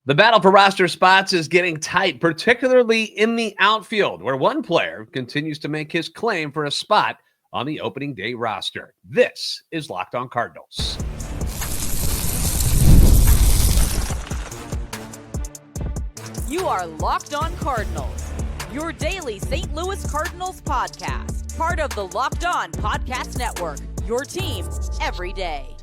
The battle for roster spots is getting tight, particularly in the outfield, where one player continues to make his claim for a spot on the opening day roster. This is Locked On Cardinals. You are Locked On Cardinals, your daily St. Louis Cardinals podcast, part of the Locked On Podcast Network, your team every day.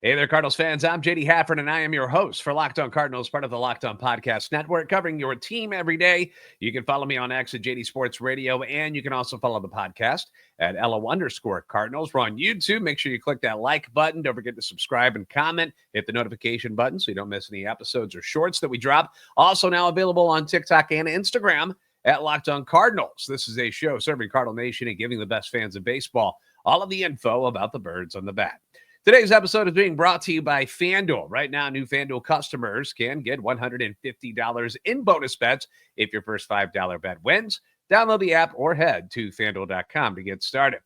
Hey there, Cardinals fans. I'm JD Hafford, and I am your host for Locked On Cardinals, part of the Locked On Podcast Network, covering your team every day. You can follow me on X at JD Sports Radio, and you can also follow the podcast at LO_Cardinals. We're on YouTube. Make sure you click that like button. Don't forget to subscribe and comment. Hit the notification button so you don't miss any episodes or shorts that we drop. Also now available on TikTok and Instagram at Locked On Cardinals. This is a show serving Cardinal Nation and giving the best fans of baseball all of the info about the birds on the bat. Today's episode is being brought to you by FanDuel. Right now, new FanDuel customers can get $150 in bonus bets if your first $5 bet wins. Download the app or head to FanDuel.com to get started.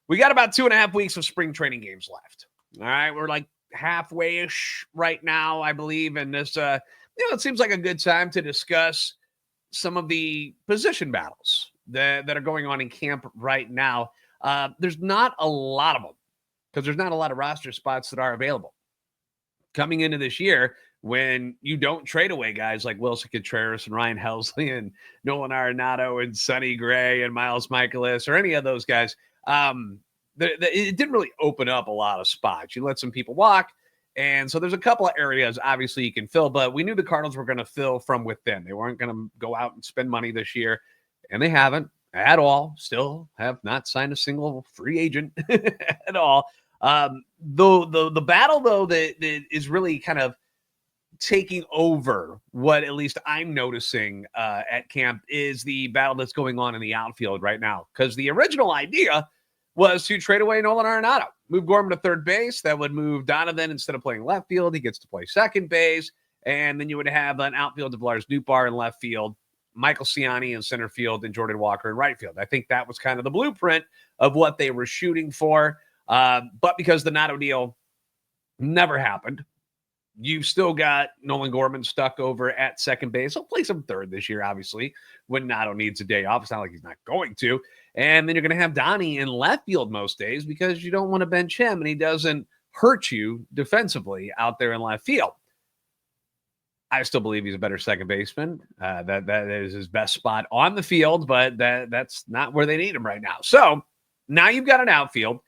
We got about 2.5 weeks of spring training games left. All right, we're like halfway-ish right now, I believe. And this, it seems like a good time to discuss some of the position battles that are going on in camp right now. There's not a lot of them, because there's not a lot of roster spots that are available. Coming into this year, when you don't trade away guys like Wilson Contreras and Ryan Helsley and Nolan Arenado and Sonny Gray and Miles Michaelis or any of those guys, it didn't really open up a lot of spots. You let some people walk, and so there's a couple of areas, obviously, you can fill, but we knew the Cardinals were going to fill from within. They weren't going to go out and spend money this year, and they haven't at all. Still have not signed a single free agent at all. The battle, though, that is really kind of taking over what at least I'm noticing at camp is the battle that's going on in the outfield right now. Because the original idea was to trade away Nolan Arenado, move Gorman to third base. That would move Donovan, instead of playing left field, he gets to play second base. And then you would have an outfield of Lars Nootbaar in left field, Michael Ciani in center field, and Jordan Walker in right field. I think that was kind of the blueprint of what they were shooting for. But because the Nato deal never happened, you've still got Nolan Gorman stuck over at second base. He'll play some third this year, obviously, when Nato needs a day off. It's not like he's not going to. And then you're going to have Donnie in left field most days because you don't want to bench him, and he doesn't hurt you defensively out there in left field. I still believe he's a better second baseman. That is his best spot on the field, but that's not where they need him right now. So now you've got an outfield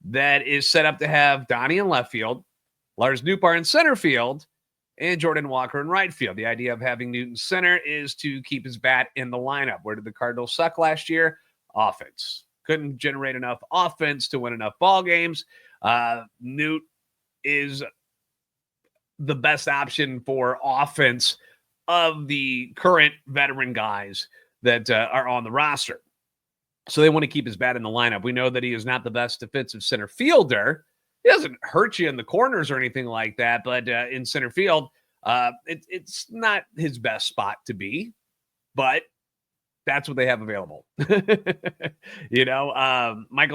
that is set up to have Donnie in left field, Lars Nootbaar in center field, and Jordan Walker in right field. The idea of having Newton center is to keep his bat in the lineup. Where did the Cardinals suck last year? Offense. Couldn't generate enough offense to win enough ball games. Newt is the best option for offense of the current veteran guys that are on the roster. So they want to keep his bat in the lineup. We know that he is not the best defensive center fielder. He doesn't hurt you in the corners or anything like that, but in center field, it's not his best spot to be, but that's what they have available. Michael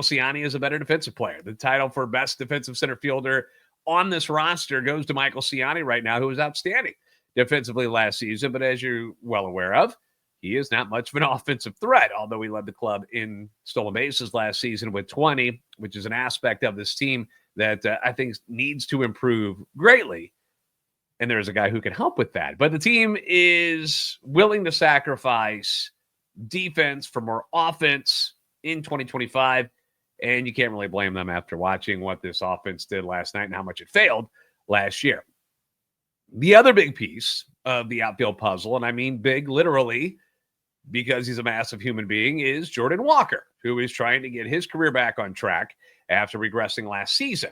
Ciani is a better defensive player. The title for best defensive center fielder on this roster goes to Michael Ciani right now, who was outstanding defensively last season, but as you're well aware of, he is not much of an offensive threat, although he led the club in stolen bases last season with 20, which is an aspect of this team that I think needs to improve greatly. And there's a guy who can help with that. But the team is willing to sacrifice defense for more offense in 2025, and you can't really blame them after watching what this offense did last night and how much it failed last year. The other big piece of the outfield puzzle, and I mean big literally, because he's a massive human being, is Jordan Walker, who is trying to get his career back on track after regressing last season.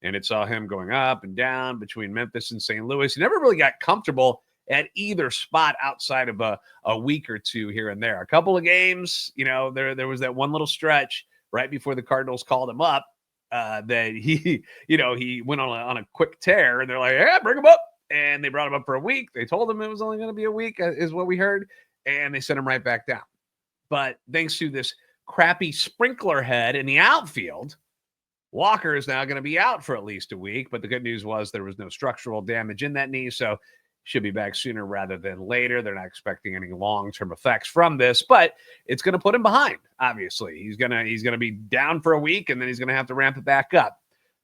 And it saw him going up and down between Memphis and St. Louis. He never really got comfortable at either spot outside of a week or two here and there. A couple of games, there was that one little stretch right before the Cardinals called him up that he went on a quick tear, and they're like, yeah, bring him up. And they brought him up for a week. They told him it was only going to be a week, is what we heard. And they sent him right back down. But thanks to this crappy sprinkler head in the outfield, Walker is now going to be out for at least a week, but the good news was there was no structural damage in that knee, so should be back sooner rather than later. They're not expecting any long-term effects from this, but it's going to put him behind, obviously. He's going to be down for a week, and then he's going to have to ramp it back up.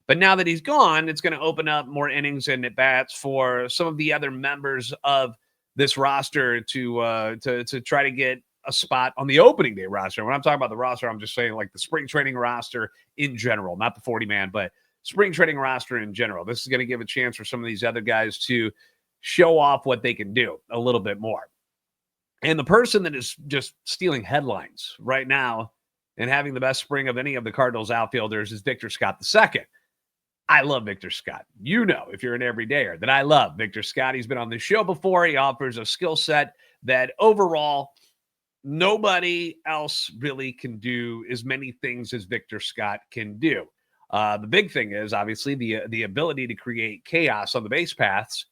But now that he's gone, it's going to open up more innings and at-bats for some of the other members of this roster to try to get a spot on the opening day roster. When I'm talking about the roster, I'm just saying like the spring training roster in general, not the 40-man, but spring training roster in general. This is going to give a chance for some of these other guys to show off what they can do a little bit more. And the person that is just stealing headlines right now and having the best spring of any of the Cardinals outfielders is Victor Scott II. I love Victor Scott. You know, if you're an everydayer, that I love Victor Scott. He's been on the show before. He offers a skill set that overall nobody else really can do as many things as Victor Scott can do. The big thing is obviously the ability to create chaos on the base paths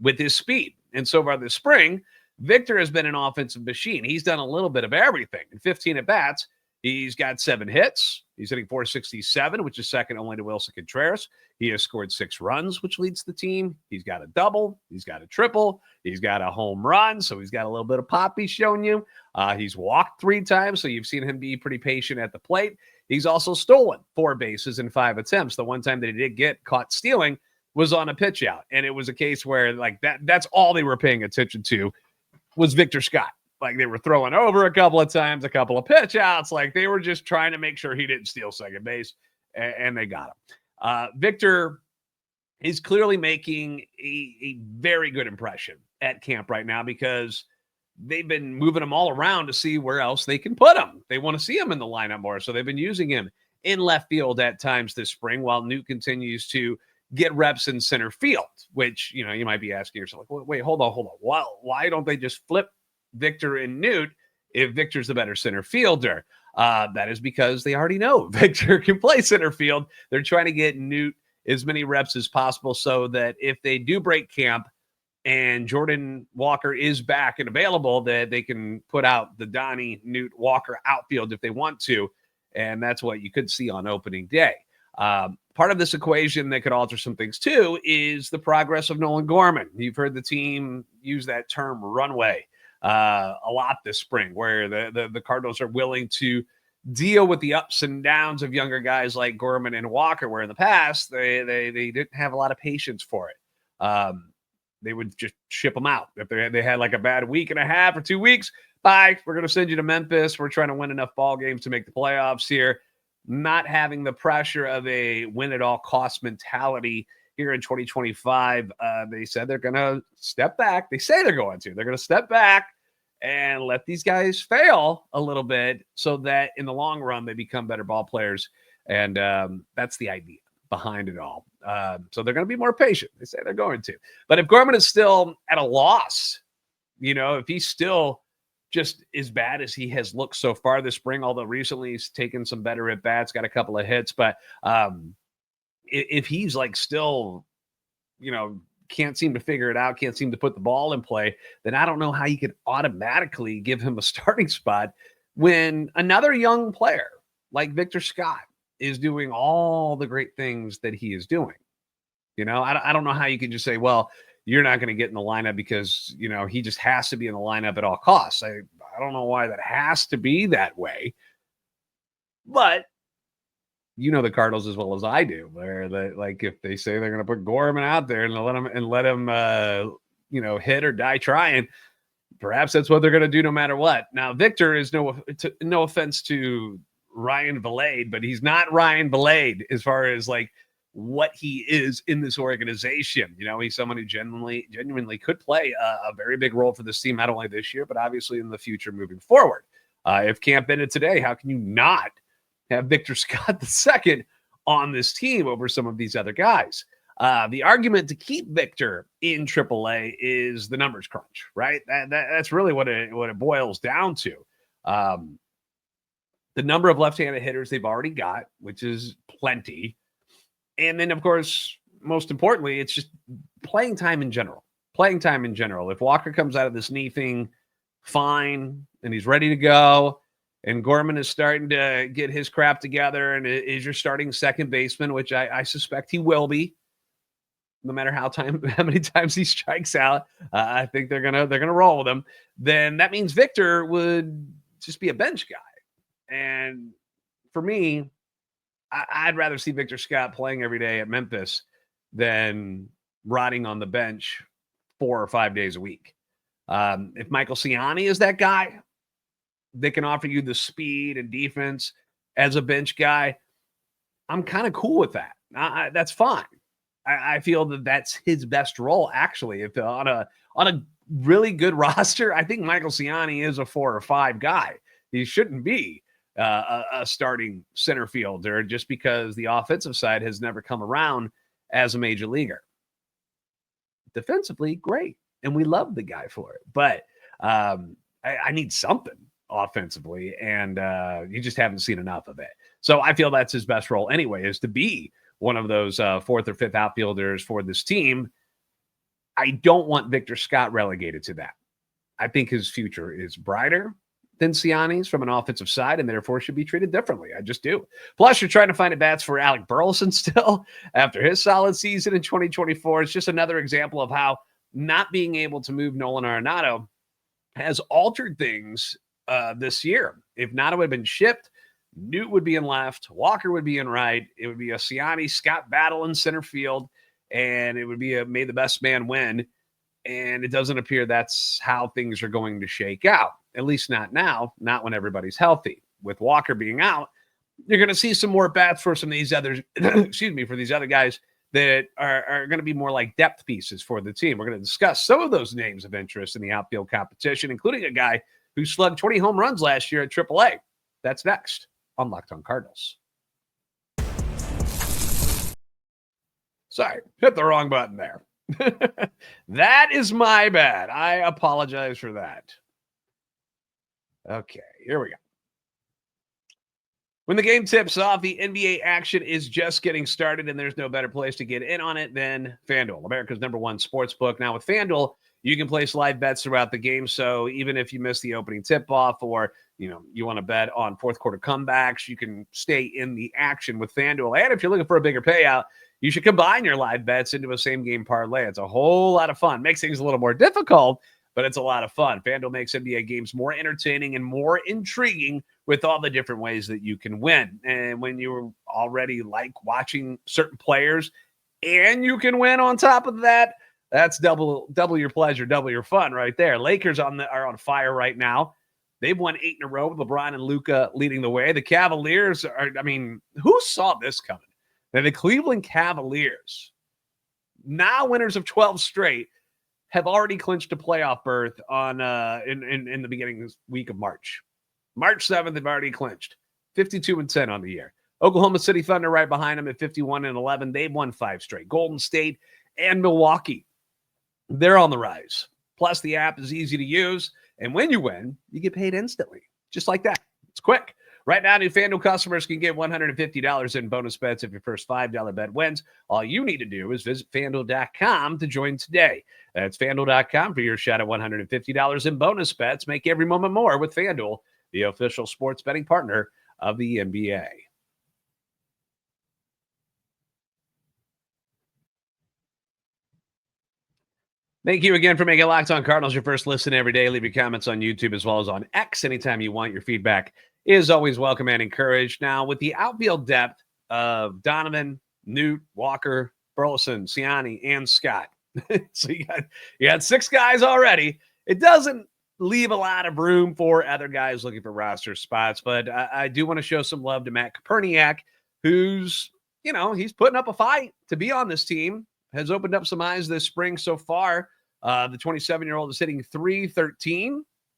with his speed. And so far this spring, Victor has been an offensive machine. He's done a little bit of everything. In 15 at-bats, he's got 7 hits. He's hitting .467, which is second only to Wilson Contreras. He has scored 6 runs, which leads the team. He's got a double. He's got a triple. He's got a home run, so he's got a little bit of pop he's showing you. He's walked 3 times, so you've seen him be pretty patient at the plate. He's also stolen 4 bases in 5 attempts. The one time that he did get caught stealing was on a pitch out, and it was a case where like that's all they were paying attention to was Victor Scott. Like they were throwing over a couple of times, a couple of pitch outs. Like they were just trying to make sure he didn't steal second base, and they got him. Victor is clearly making a very good impression at camp right now because they've been moving him all around to see where else they can put him. They want to see him in the lineup more, so they've been using him in left field at times this spring while Newt continues to get reps in center field, which, you know, you might be asking yourself, like, wait, hold on. Well, why don't they just flip Victor and Newt if Victor's the better center fielder? That is because they already know Victor can play center field. They're trying to get Newt as many reps as possible so that if they do break camp and Jordan Walker is back and available, that they can put out the Donnie Newt Walker outfield if they want to. And that's what you could see on opening day. Part of this equation that could alter some things too is the progress of Nolan Gorman. You've heard the team use that term runway a lot this spring, where the Cardinals are willing to deal with the ups and downs of younger guys like Gorman and Walker, where in the past they didn't have a lot of patience for it. They would just ship them out. If they had like a bad week and a half or 2 weeks, bye, we're going to send you to Memphis. We're trying to win enough ball games to make the playoffs here. Not having the pressure of a win-at-all-cost mentality here in 2025. They said they're going to step back. They say they're going to. They're going to step back and let these guys fail a little bit so that in the long run they become better ball players. And that's the idea behind it all. So they're going to be more patient. They say they're going to. But if Gorman is still at a loss, you know, if he's still just as bad as he has looked so far this spring, although recently he's taken some better at bats, got a couple of hits. But if he's like still, you know, can't seem to figure it out, can't seem to put the ball in play, then I don't know how you could automatically give him a starting spot when another young player like Victor Scott is doing all the great things that he is doing. You know, I don't know how you can just say, well, you're not going to get in the lineup because, you know, he just has to be in the lineup at all costs. I don't know why that has to be that way. But you know the Cardinals as well as I do, where they, like, if they say they're going to put Gorman out there and let him you know, hit or die trying, perhaps that's what they're going to do no matter what. Now, Victor is no offense to Ryan Vilade, but he's not Ryan Vilade as far as like what he is in this organization. You know, he's someone who genuinely could play a very big role for this team, not only this year, but obviously in the future moving forward. If Camp ended today, how can you not have Victor Scott II on this team over some of these other guys? The argument to keep Victor in AAA is the numbers crunch, right? That's really what it boils down to. The number of left-handed hitters they've already got, which is plenty. And then, of course, most importantly, it's just playing time in general. If Walker comes out of this knee thing fine and he's ready to go, And Gorman is starting to get his crap together and is your starting second baseman, which I suspect he will be, no matter how many times he strikes out. I think they're gonna roll with him. Then that means Victor would just be a bench guy. And for me, I'd rather see Victor Scott playing every day at Memphis than rotting on the bench 4 or 5 days a week. If Michael Ciani is that guy, they can offer you the speed and defense as a bench guy. I'm kind of cool with that. That's fine. I feel that that's his best role, actually. If on a really good roster, I think Michael Ciani is a 4 or 5 guy. He shouldn't be a starting center fielder just because the offensive side has never come around as a major leaguer. Defensively, great. And we love the guy for it. But I need something offensively, and you just haven't seen enough of it. So I feel that's his best role anyway, is to be one of those 4th or 5th outfielders for this team. I don't want Victor Scott relegated to that. I think his future is brighter than Ciani's from an offensive side, and therefore should be treated differently. I just do. Plus, you're trying to find at-bats for Alec Burleson still after his solid season in 2024. It's just another example of how not being able to move Nolan Arenado has altered things this year. If Nato had been shipped, Newt would be in left, Walker would be in right. It would be a Ciani-Scott battle in center field, and it would be a may the best man win. And it doesn't appear that's how things are going to shake out, at least not now, not when everybody's healthy. With Walker being out, you're going to see some more bats for some of these others, for these other guys that are going to be more like depth pieces for the team. We're going to discuss some of those names of interest in the outfield competition, including a guy who slugged 20 home runs last year at AAA. That's next on Locked On Cardinals. Sorry, hit the wrong button there. That is my bad. I apologize for that. Okay, here we go. When the game tips off, the NBA action is just getting started, and there's no better place to get in on it than FanDuel, America's #1 sports book. Now, with FanDuel, you can place live bets throughout the game, so even if you miss the opening tip-off or you want to bet on fourth quarter comebacks, you can stay in the action with FanDuel. And if you're looking for a bigger payout, you should combine your live bets into a same-game parlay. It's a whole lot of fun. Makes things a little more difficult, but it's a lot of fun. FanDuel makes NBA games more entertaining and more intriguing with all the different ways that you can win. And when you already like watching certain players and you can win on top of that, that's double your pleasure, double your fun right there. Lakers are on fire right now. They've won 8 in a row with LeBron and Luka leading the way. The Cavaliers who saw this coming? Now, the Cleveland Cavaliers, now winners of 12 straight, have already clinched a playoff berth on in the beginning of this week of March. March 7th, they've already clinched. 52-10 on the year. Oklahoma City Thunder right behind them at 51-11. They've won 5 straight. Golden State and Milwaukee, they're on the rise. Plus, the app is easy to use. And when you win, you get paid instantly. Just like that. It's quick. Right now, new FanDuel customers can get $150 in bonus bets if your first $5 bet wins. All you need to do is visit FanDuel.com to join today. That's FanDuel.com for your shot at $150 in bonus bets. Make every moment more with FanDuel, the official sports betting partner of the NBA. Thank you again for making Locked On Cardinals your first listen every day. Leave your comments on YouTube as well as on X anytime you want. Your feedback is always welcome and encouraged. Now, with the outfield depth of Donovan, Newt, Walker, Burleson, Ciani, and Scott. So you got 6 guys already. It doesn't leave a lot of room for other guys looking for roster spots, but I do want to show some love to Matt Koperniak, who's, he's putting up a fight to be on this team. Has opened up some eyes this spring so far. The 27-year-old is hitting .313.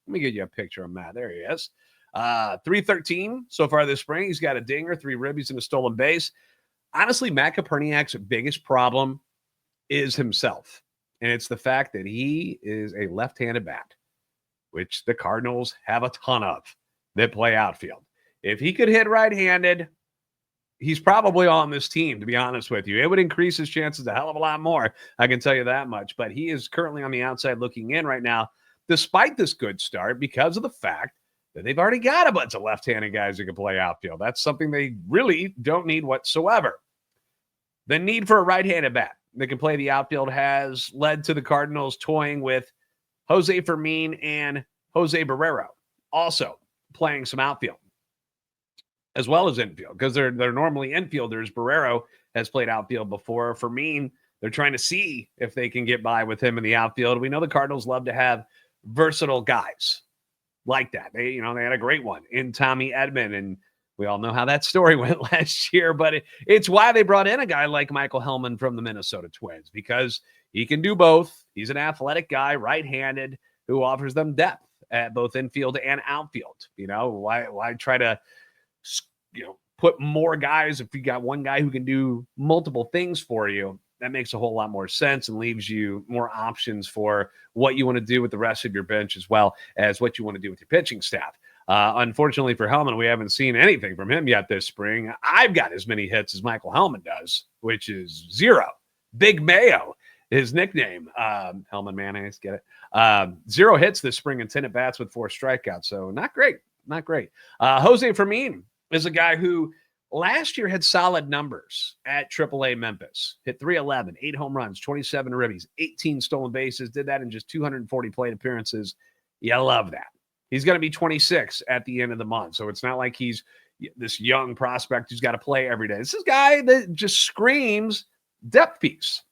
Let me get you a picture of Matt. There he is. .313 so far this spring. He's got a dinger, 3 ribbies, and a stolen base. Honestly, Matt Koperniak's biggest problem is himself. And it's the fact that he is a left-handed bat, which the Cardinals have a ton of that play outfield. If he could hit right-handed, he's probably on this team, to be honest with you. It would increase his chances a hell of a lot more. I can tell you that much. But he is currently on the outside looking in right now, despite this good start, because of the fact that they've already got a bunch of left-handed guys who can play outfield. That's something they really don't need whatsoever. The need for a right-handed bat that can play the outfield has led to the Cardinals toying with Jose Fermin and Jose Barrero, also playing some outfield as well as infield, because they're normally infielders. Barrero has played outfield before. Fermin, they're trying to see if they can get by with him in the outfield. We know the Cardinals love to have versatile guys like that. They had a great one in Tommy Edman, and we all know how that story went last year, but it's why they brought in a guy like Michael Hellman from the Minnesota Twins, because he can do both. He's an athletic guy, right-handed, who offers them depth at both infield and outfield. Why try to put more guys if you got one guy who can do multiple things for you? That makes a whole lot more sense and leaves you more options for what you want to do with the rest of your bench, as well as what you want to do with your pitching staff. Unfortunately for Hellman, we haven't seen anything from him yet this spring. I've got as many hits as Michael Hellman does, which is 0. Big Mayo, his nickname. Hellman Mayonnaise, get it? 0 hits this spring and 10 at-bats with 4 strikeouts. So not great. Jose Fermin is a guy who last year had solid numbers at AAA Memphis. Hit .311, 8 home runs, 27 ribbies, 18 stolen bases. Did that in just 240 plate appearances. You love that. He's going to be 26 at the end of the month. So it's not like he's this young prospect who's got to play every day. This is a guy that just screams depth piece.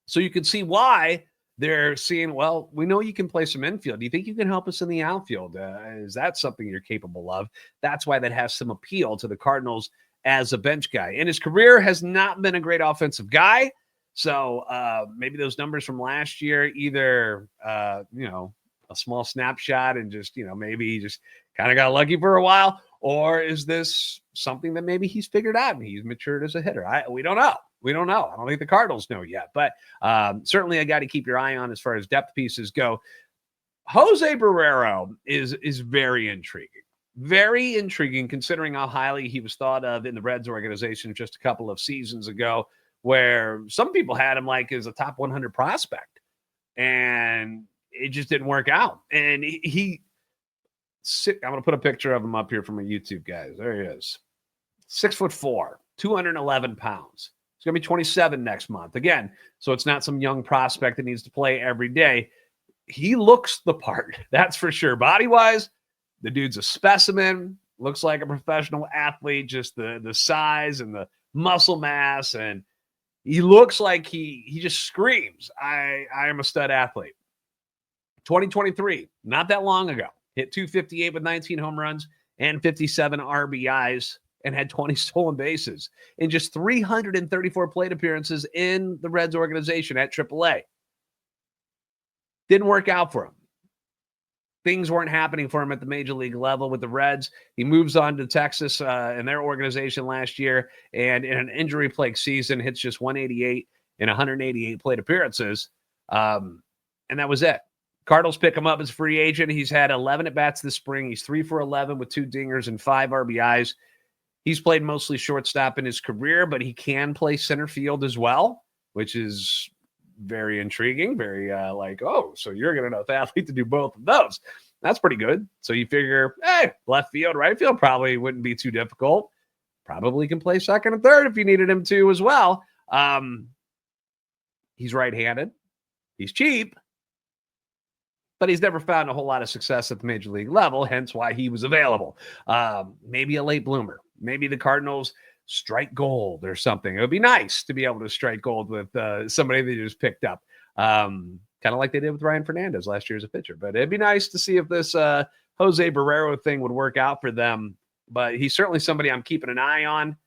So you can see why they're seeing, well, we know you can play some infield. Do you think you can help us in the outfield? Is that something you're capable of? That's why that has some appeal to the Cardinals as a bench guy. In his career, has not been a great offensive guy. So maybe those numbers from last year, either, a small snapshot and just, maybe he just kind of got lucky for a while, or is this something that maybe he's figured out and he's matured as a hitter? We don't know. I don't think the Cardinals know yet, but certainly a guy to keep your eye on as far as depth pieces go. Jose Barrero is very intriguing considering how highly he was thought of in the Reds organization just a couple of seasons ago, where some people had him like as a top 100 prospect, and it just didn't work out. And I'm going to put a picture of him up here for my YouTube guys. There he is. 6'4", 211 pounds. He's going to be 27 next month. Again, so it's not some young prospect that needs to play every day. He looks the part, that's for sure. Body-wise, the dude's a specimen. Looks like a professional athlete, just the size and the muscle mass. And he looks like he just screams, I am a stud athlete. 2023, not that long ago, hit .258 with 19 home runs and 57 RBIs and had 20 stolen bases in just 334 plate appearances in the Reds organization at AAA. Didn't work out for him. Things weren't happening for him at the major league level with the Reds. He moves on to Texas in their organization last year, and in an injury-plagued season, hits just 188 in 188 plate appearances, and that was it. Cardinals pick him up as a free agent. He's had 11 at-bats this spring. He's 3 for 11 with 2 dingers and 5 RBIs. He's played mostly shortstop in his career, but he can play center field as well, which is very intriguing. Very so you're going to know the athlete to do both of those. That's pretty good. So you figure, hey, left field, right field probably wouldn't be too difficult. Probably can play second and third if you needed him to as well. He's right-handed. He's cheap. But he's never found a whole lot of success at the major league level, hence why he was available. Maybe a late bloomer. Maybe the Cardinals strike gold or something. It would be nice to be able to strike gold with somebody they just picked up, kind of like they did with Ryan Fernandez last year as a pitcher. But it'd be nice to see if this Jose Barrero thing would work out for them. But he's certainly somebody I'm keeping an eye on.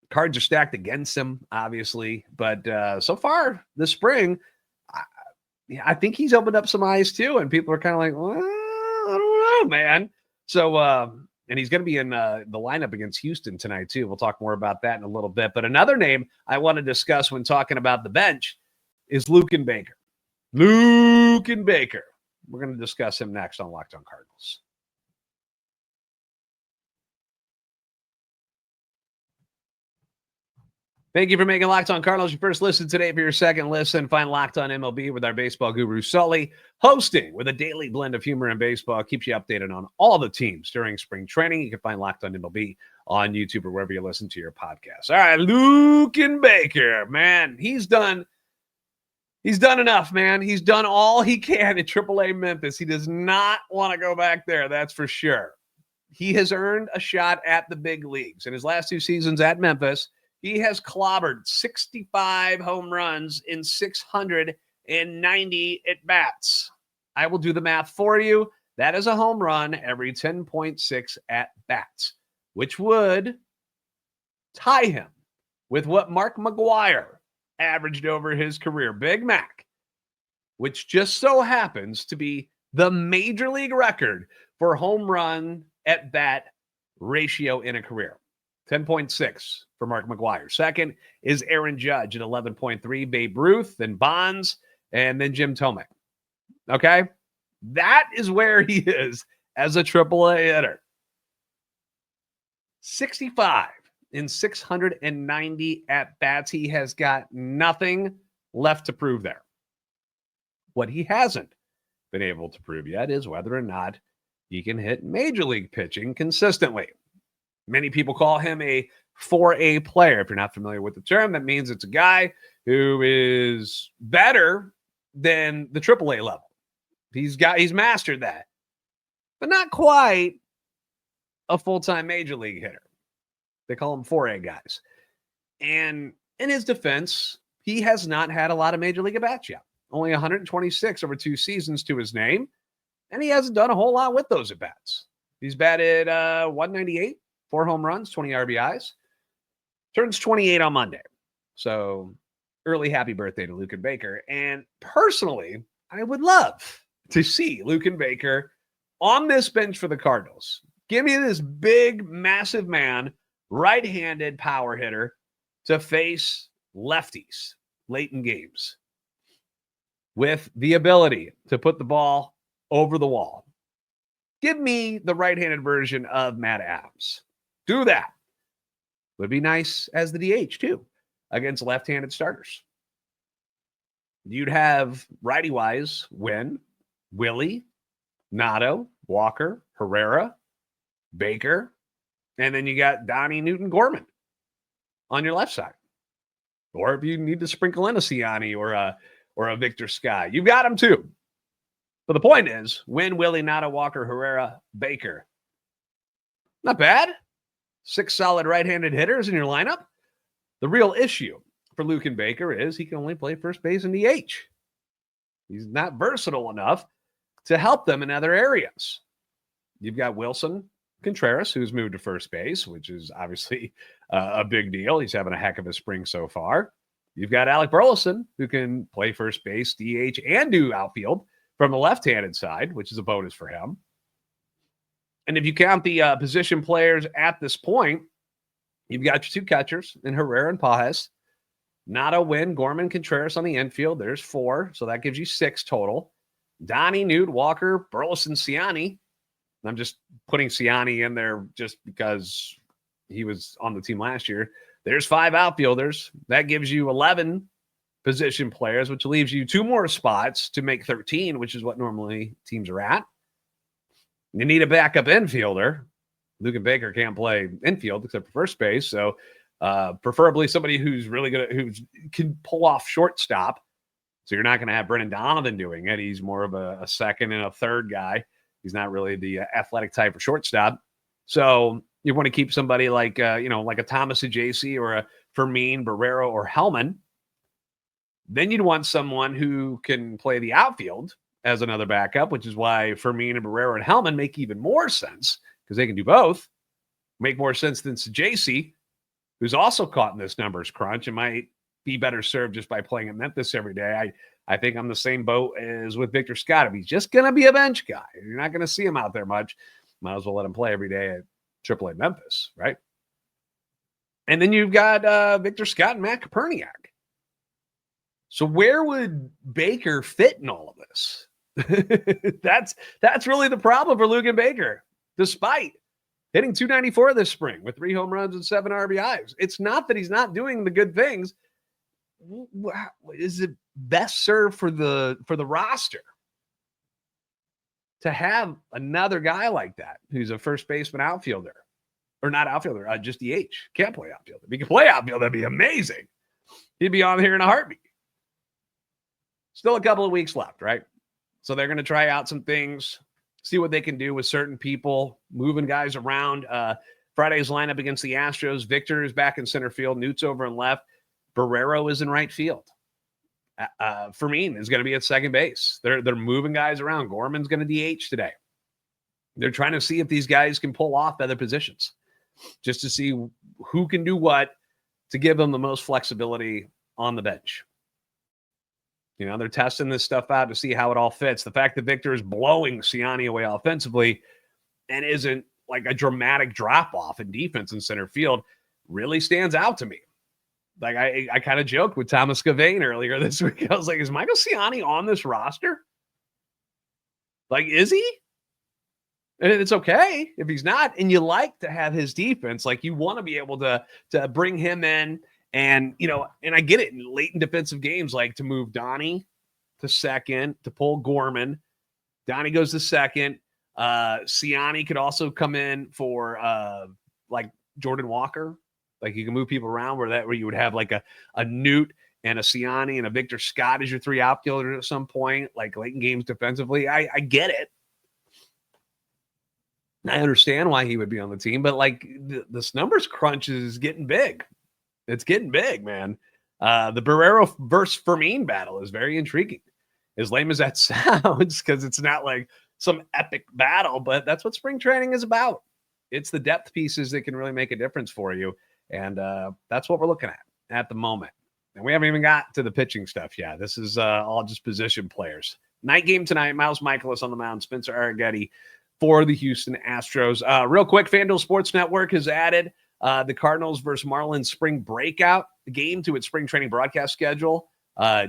Cards are stacked against him, obviously. But so far this spring, I think he's opened up some eyes too, and people are kind of like, well, I don't know, man. So, and he's going to be in the lineup against Houston tonight too. We'll talk more about that in a little bit. But another name I want to discuss when talking about the bench is Luken Baker. Luken Baker. We're going to discuss him next on Locked On Cardinals. Thank you for making Locked On Cardinals your first listen today. For your second listen, find Locked On MLB with our baseball guru, Sully, hosting with a daily blend of humor and baseball. Keeps you updated on all the teams during spring training. You can find Locked On MLB on YouTube or wherever you listen to your podcasts. All right, Luken Baker, man, he's done enough, man. He's done all he can at AAA Memphis. He does not want to go back there, that's for sure. He has earned a shot at the big leagues. In his last 2 seasons at Memphis, he has clobbered 65 home runs in 690 at-bats. I will do the math for you. That is a home run every 10.6 at-bats, which would tie him with what Mark McGwire averaged over his career. Big Mac, which just so happens to be the major league record for home run at-bat ratio in a career. 10.6 for Mark McGwire. Second is Aaron Judge at 11.3, Babe Ruth, then Bonds, and then Jim Tomei. Okay? That is where he is as a AAA hitter. 65 in 690 at-bats. He has got nothing left to prove there. What he hasn't been able to prove yet is whether or not he can hit major league pitching consistently. Many people call him a 4A player. If you're not familiar with the term, that means it's a guy who is better than the AAA level. He's mastered that, but not quite a full-time major league hitter. They call him 4A guys. And in his defense, he has not had a lot of major league at-bats yet. Only 126 over 2 seasons to his name, and he hasn't done a whole lot with those at-bats. He's batted 198. 4 home runs, 20 RBIs. Turns 28 on Monday. So early happy birthday to Luken Baker. And personally, I would love to see Luken Baker on this bench for the Cardinals. Give me this big, massive man, right-handed power hitter to face lefties late in games with the ability to put the ball over the wall. Give me the right-handed version of Matt Adams. Do that. Would be nice as the DH, too, against left-handed starters. You'd have righty-wise Wynn, Willie, Nato, Walker, Herrera, Baker, and then you got Donnie Newton-Gorman on your left side. Or if you need to sprinkle in a Ciani or a Victor Sky, you've got them, too. But the point is, Wynn, Willie, Nato, Walker, Herrera, Baker. Not bad. 6 solid right-handed hitters in your lineup. The real issue for Luken Baker is he can only play first base and DH. He's not versatile enough to help them in other areas. You've got Wilson Contreras, who's moved to first base, which is obviously a big deal. He's having a heck of a spring so far. You've got Alec Burleson, who can play first base, DH, and do outfield from the left-handed side, which is a bonus for him. And if you count the position players at this point, you've got your 2 catchers in Herrera and Pajes. Nato, Wynn, Gorman, Contreras on the infield. There's 4, so that gives you 6 total. Donnie, Newt, Walker, Burleson, Ciani. I'm just putting Ciani in there just because he was on the team last year. There's 5 outfielders. That gives you 11 position players, which leaves you 2 more spots to make 13, which is what normally teams are at. You need a backup infielder. Luken Baker can't play infield except for first base, so preferably somebody who's really good, who can pull off shortstop. So you're not going to have Brennan Donovan doing it. He's more of a second and a third guy. He's not really the athletic type for shortstop. So you want to keep somebody like like a Thomas Ajayci or a Fermin, Barrero, or Hellman. Then you'd want someone who can play the outfield as another backup, which is why Fermin and Barrero and Hellman make even more sense because they can do both. Make more sense than Ajayci, who's also caught in this numbers crunch and might be better served just by playing at Memphis every day. I think I'm the same boat as with Victor Scott. If he's just going to be a bench guy, you're not going to see him out there much. Might as well let him play every day at AAA Memphis, right? And then you've got Victor Scott and Matt Koperniak. So where would Baker fit in all of this? That's really the problem for Luken Baker. Despite hitting 294 this spring with 3 home runs and 7 RBIs. It's not that he's not doing the good things. Is it best served for the roster to have another guy like that who's a first baseman outfielder? Or not outfielder, just DH. Can't play outfielder. If he could play outfield, that'd be amazing. He'd be on here in a heartbeat. Still a couple of weeks left, right? So they're going to try out some things, see what they can do with certain people, moving guys around. Friday's lineup against the Astros. Victor is back in center field. Newt's over in left. Barrero is in right field. Fermin is going to be at second base. They're moving guys around. Gorman's going to DH today. They're trying to see if these guys can pull off other positions, just to see who can do what to give them the most flexibility on the bench. You know, they're testing this stuff out to see how it all fits. The fact that Victor is blowing Ciani away offensively and isn't like a dramatic drop-off in defense in center field really stands out to me. Like, I kind of joked with Thomas Gavain earlier this week. I was like, is Michael Ciani on this roster? Like, is he? And it's okay if he's not. And you like to have his defense. Like, you want to be able to bring him in. And, you know, and I get it in late in defensive games, like to move Donnie to second, to pull Gorman. Donnie goes to second. Ciani could also come in for like Jordan Walker. Like, you can move people around where you would have like a Newt and a Ciani and a Victor Scott as your 3 outfielders at some point, like late in games defensively. I get it. I understand why he would be on the team, but like this numbers crunch is getting big. It's getting big, man. The Barrero versus Fermin battle is very intriguing. As lame as that sounds, because it's not like some epic battle, but that's what spring training is about. It's the depth pieces that can really make a difference for you. And that's what we're looking at the moment. And we haven't even got to the pitching stuff yet. This is all just position players. Night game tonight, Miles Michaelis on the mound, Spencer Arrighetti for the Houston Astros. Real quick, FanDuel Sports Network has added the Cardinals versus Marlins spring breakout game to its spring training broadcast schedule.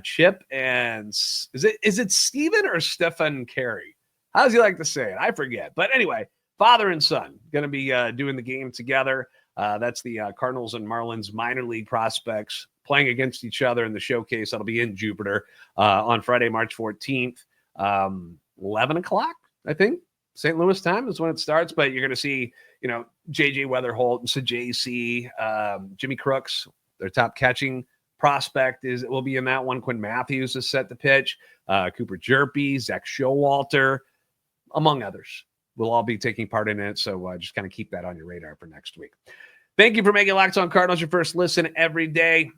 Chip and is it Steven or Stephen Carey? How does he like to say it? I forget. But anyway, father and son going to be doing the game together. That's the Cardinals and Marlins minor league prospects playing against each other in the showcase. That'll be in Jupiter on Friday, March 14th, 11 o'clock, I think. St. Louis time is when it starts, but you're going to see, you know, J.J. Weatherholt and JC, Jimmy Crooks, their top catching prospect will be in that one. Quinn Matthews is set to pitch. Cooper Jerpy, Zach Showalter, among others, will all be taking part in it. So just kind of keep that on your radar for next week. Thank you for making Locked On Cardinals your first listen every day.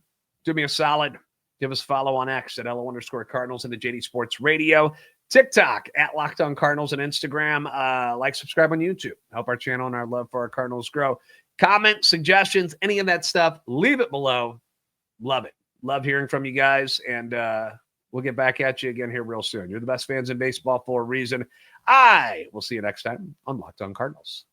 Do me a solid. Give us a follow on X at @LO_Cardinals and the JD Sports Radio. TikTok at Locked On Cardinals and Instagram. Like, subscribe on YouTube. Help our channel and our love for our Cardinals grow. Comment, suggestions, any of that stuff, leave it below. Love it. Love hearing from you guys. And we'll get back at you again here real soon. You're the best fans in baseball for a reason. I will see you next time on Locked On Cardinals.